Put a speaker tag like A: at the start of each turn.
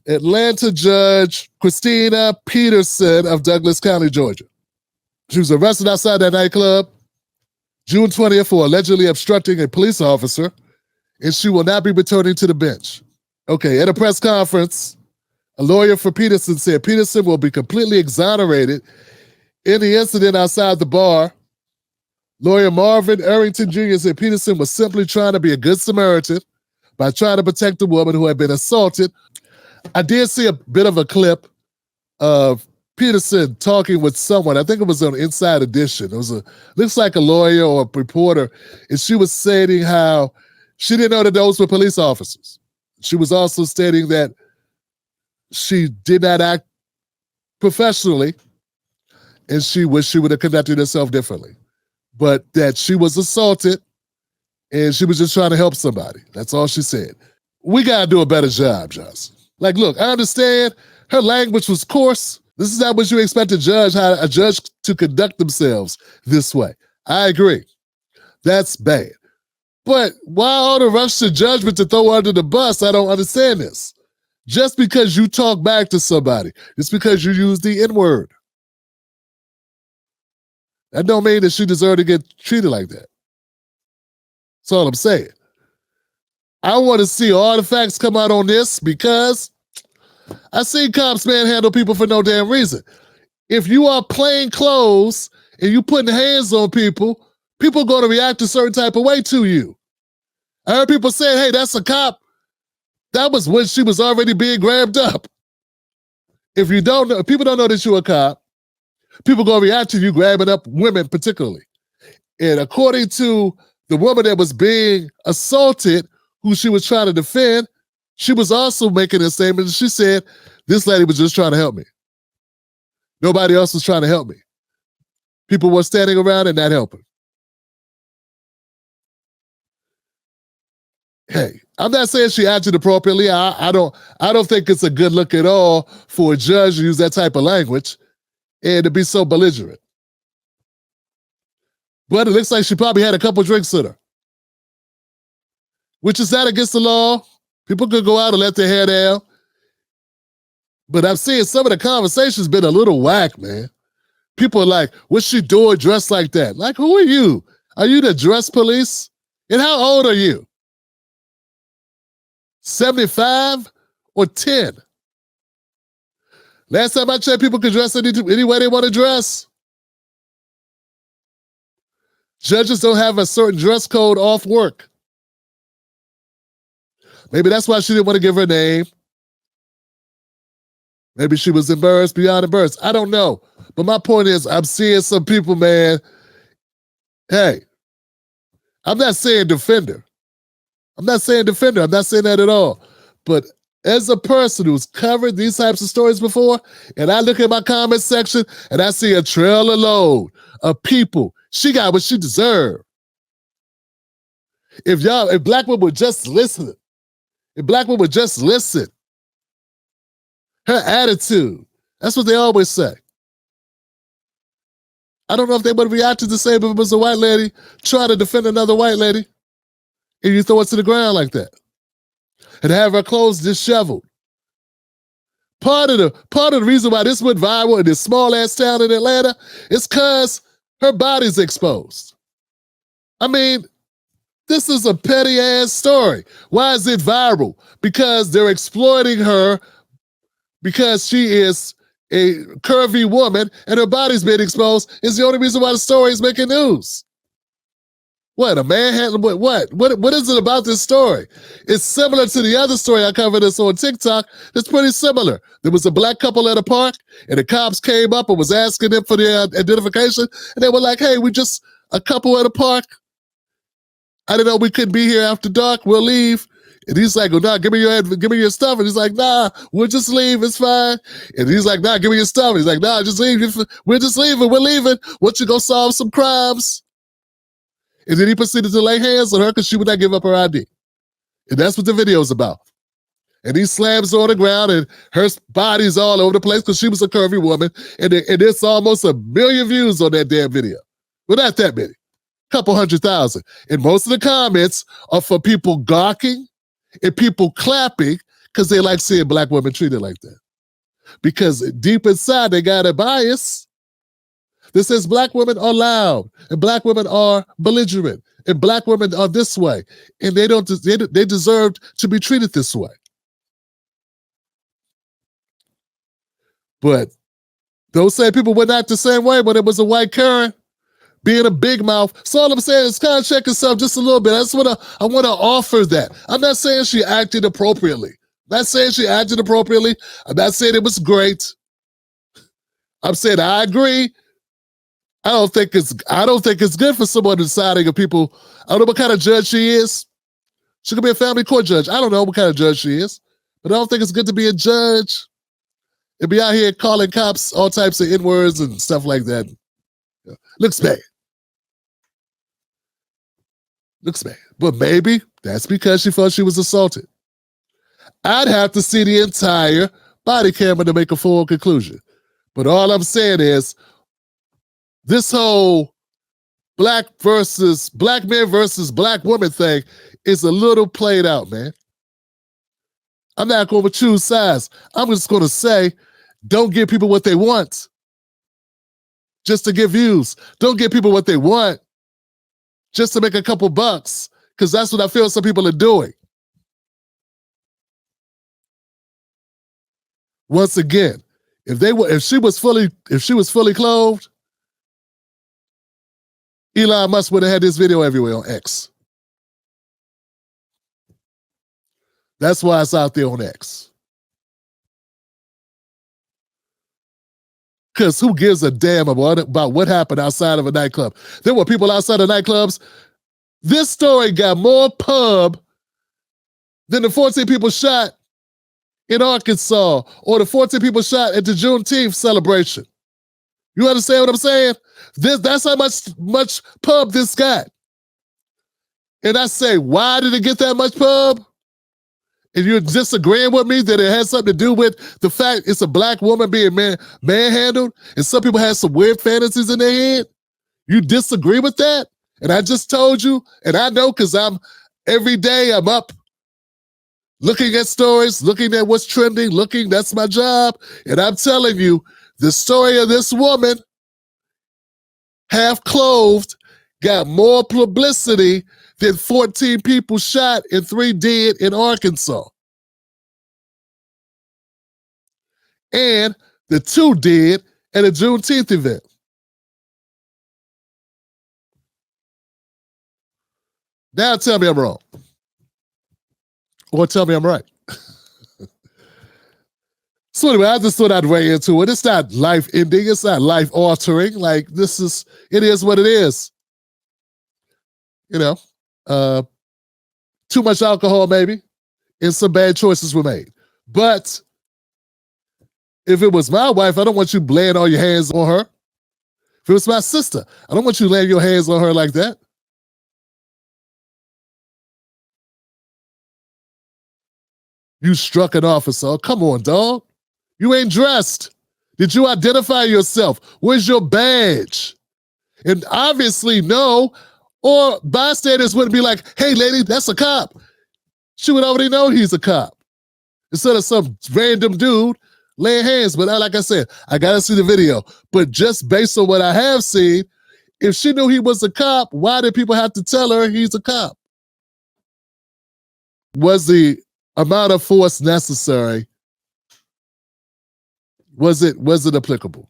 A: Atlanta judge Christina Peterson of Douglas County, Georgia. She was arrested outside that nightclub June 20th for allegedly obstructing a police officer, and she will not be returning to the bench. Okay, at a press conference, a lawyer for Peterson said Peterson will be completely exonerated in the incident outside the bar. Lawyer Marvin Arrington Jr. said Peterson was simply trying to be a good Samaritan by trying to protect the woman who had been assaulted. I did see a bit of a clip of Peterson talking with someone. I think it was on Inside Edition. It was looks like a lawyer or a reporter, and she was stating how she didn't know that those were police officers. She was also stating that she did not act professionally, and she wished she would have conducted herself differently. But that she was assaulted, and she was just trying to help somebody. That's all she said. We got to do a better job, Johnson. Like, look, I understand her language was coarse. This is not what you expect a judge to conduct themselves this way. I agree. That's bad. But why all the rush to judgment to throw under the bus? I don't understand this. Just because you talk back to somebody, just because you use the N-word, that don't mean that she deserved to get treated like that. That's all I'm saying. I want to see all the facts come out on this because I seen cops manhandle people for no damn reason. If you are plain clothes and you putting hands on people, people are going to react a certain type of way to you. I heard people saying, hey, that's a cop. That was when she was already being grabbed up. If you don't know, if people don't know that you're a cop, people going to react to you grabbing up women particularly. And according to the woman that was being assaulted, who she was trying to defend, she was also making a statement. She said, this lady was just trying to help me. Nobody else was trying to help me. People were standing around and not helping. Hey, I'm not saying she acted appropriately. I don't think it's a good look at all for a judge to use that type of language and to be so belligerent. But it looks like she probably had a couple drinks in her, which is not against the law. People could go out and let their hair down. But I'm seeing some of the conversations been a little whack, man. People are like, what's she doing dressed like that? Like, who are you? Are you the dress police? And how old are you? 75 or 10? Last time I checked, people could dress any way they want to dress. Judges don't have a certain dress code off work. Maybe that's why she didn't want to give her name. Maybe she was embarrassed beyond embarrassed. I don't know. But my point is, I'm seeing some people, man. Hey, I'm not saying defender. I'm not saying that at all. But as a person who's covered these types of stories before, and I look at my comment section and I see a trailer load of people, she got what she deserved. If black women would just listen, her attitude, that's what they always say. I don't know if they would have reacted the same if it was a white lady trying to defend another white lady and you throw it to the ground like that and have her clothes disheveled. Part of the reason why this went viral in this small-ass town in Atlanta is because her body's exposed. I mean, this is a petty-ass story. Why is it viral? Because they're exploiting her because she is a curvy woman and her body's being exposed is the only reason why the story is making news. What, a manhandle? What is it about this story? It's similar to the other story I covered this on TikTok. It's pretty similar. There was a black couple at a park and the cops came up and was asking them for their identification. And they were like, hey, we just a couple at a park. I didn't know we couldn't be here after dark. We'll leave. And he's like, well, nah, give me your stuff. And he's like, nah, we'll just leave. It's fine. And he's like, nah, give me your stuff. He's like, nah, just leave. We're just leaving. We're leaving. Want you to go solve some crimes? And then he proceeded to lay hands on her because she would not give up her ID. And that's what the video is about. And he slams her on the ground and her body's all over the place because she was a curvy woman. And it's almost 1 million views on that damn video. Well, not that many. Couple 100,000. And most of the comments are for people gawking and people clapping Because they like seeing black women treated like that. Because deep inside, they got a bias that says black women are loud and black women are belligerent and black women are this way, and they deserve to be treated this way. But those same people would act the same way when it was a white Karen being a big mouth. So all I'm saying is kind of check yourself just a little bit. I want to offer that. I'm not saying she acted appropriately. I'm not saying she acted appropriately. I'm not saying it was great. I'm saying I agree. I don't think it's good for someone deciding if people. I don't know what kind of judge she is. She could be a family court judge. I don't know what kind of judge she is, but I don't think it's good to be a judge and be out here calling cops all types of N-words and stuff like that. Looks bad. Looks bad. But maybe that's because she felt she was assaulted. I'd have to see the entire body camera to make a full conclusion. But all I'm saying is this whole black men versus black woman thing is a little played out, man. I'm not going to choose sides. I'm just going to say, don't give people what they want just to get views. Don't give people what they want just to make a couple bucks, because that's what I feel some people are doing. Once again, if she was fully clothed, Elon Musk would have had this video everywhere on X. That's why it's out there on X. Because who gives a damn about what happened outside of a nightclub? There were people outside of nightclubs. This story got more pub than the 14 people shot in Arkansas or the 14 people shot at the Juneteenth celebration. You understand what I'm saying? That's how much pub this got. And I say, why did it get that much pub? And you're disagreeing with me that it has something to do with the fact it's a black woman being manhandled, and some people have some weird fantasies in their head? You disagree with that? And I just told you, and I know because every day I'm up looking at stories, looking at what's trending, that's my job. And I'm telling you, the story of this woman, half clothed, got more publicity than 14 people shot and 3 dead in Arkansas. And the 2 dead at a Juneteenth event. Now tell me I'm wrong. Or tell me I'm right. So anyway, I just thought I'd weigh into it. It's not life-ending. It's not life-altering. Like, it is what it is. You know, too much alcohol maybe, and some bad choices were made. But if it was my wife, I don't want you laying all your hands on her. If it was my sister, I don't want you laying your hands on her like that. You struck an officer. Come on, dog. You ain't dressed. Did you identify yourself? Where's your badge? And obviously, no. Or bystanders wouldn't be like, hey, lady, that's a cop. She would already know he's a cop. Instead of some random dude laying hands. But like I said, I got to see the video. But just based on what I have seen, if she knew he was a cop, why did people have to tell her he's a cop? Was the amount of force necessary? Was it applicable?